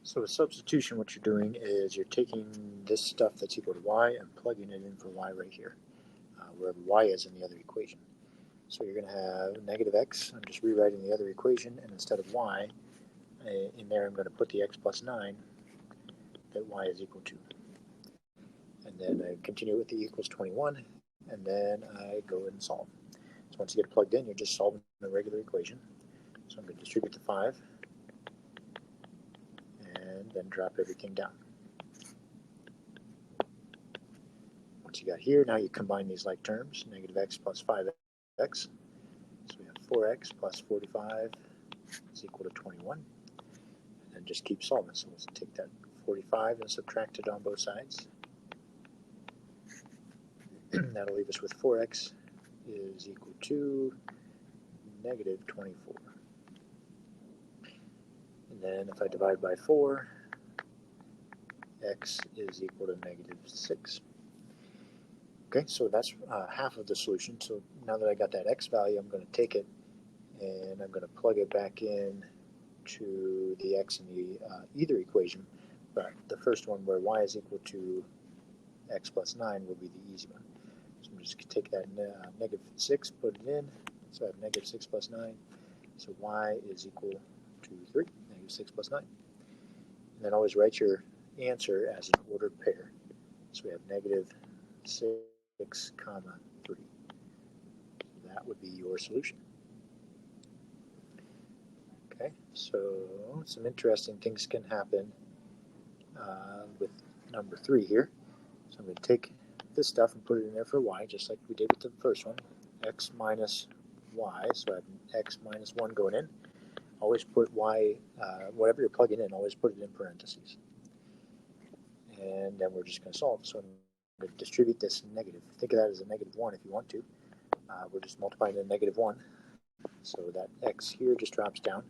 So with substitution, what you're doing is you're taking this stuff that's equal to y and plugging it in for y right here, wherever y is in the other equation. So you're going to have negative x. I'm just rewriting the other equation, and instead of y, in there I'm going to put the x plus 9 that y is equal to. And then I continue with the equals 21, and then I go and solve. So once you get it plugged in, you're just solving a regular equation. So I'm going to distribute the 5, and then drop everything down. Once you got here, now you combine these like terms, negative x plus 5x. So we have 4x plus 45 is equal to 21. And then just keep solving. So let's take that 45 and subtract it on both sides. That'll leave us with 4x is equal to negative 24. And then if I divide by 4, x is equal to negative 6. Okay, so that's half of the solution. So now that I got that x value, I'm going to take it and I'm going to plug it back in to the x in the either equation. But the first one where y is equal to x plus 9 will be the easy one. So I'm just going to take that negative 6, put it in. So I have negative 6 plus 9. So y is equal to 3, negative 6 plus 9. And then always write your answer as an ordered pair. So we have negative 6, comma 3. That would be your solution. Okay, so some interesting things can happen with number 3 here. So I'm going to take this stuff and put it in there for y, just like we did with the first one, x minus y. So I have x minus 1 going in. Always put y, whatever you're plugging in, always put it in parentheses. And then we're just going to solve. So I'm going to distribute this negative. Think of that as a negative 1 if you want to. We're just multiplying a negative 1. So that x here just drops down.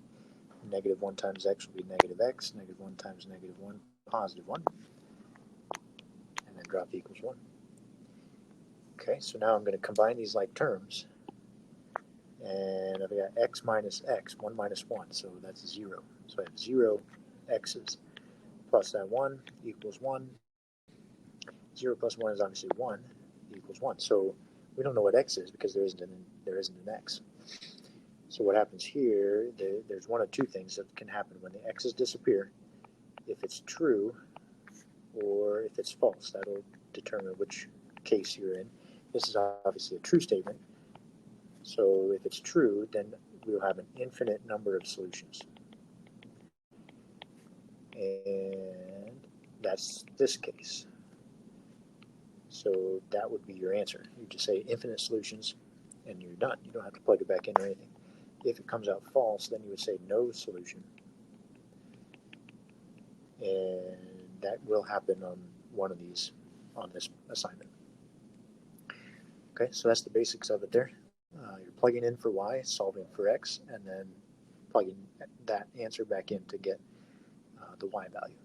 Negative 1 times x will be negative x. Negative 1 times negative 1, positive 1. And then drop the equals 1. Okay, so now I'm going to combine these like terms. And I've got x minus x, 1 minus 1, so that's 0. So I have 0 x's. Plus that 1 equals 1. 0 plus 1 is obviously 1 equals 1. So we don't know what x is because there isn't an x. So what happens here, there's one of two things that can happen when the x's disappear. If it's true or if it's false, that'll determine which case you're in. This is obviously a true statement. So if it's true, then we'll have an infinite number of solutions. And that's this case. So that would be your answer. You just say infinite solutions and you're done. You don't have to plug it back in or anything. If it comes out false, then you would say no solution. And that will happen on one of these on this assignment. Okay, so that's the basics of it there. You're plugging in for y, solving for x, and then plugging that answer back in to get the y value.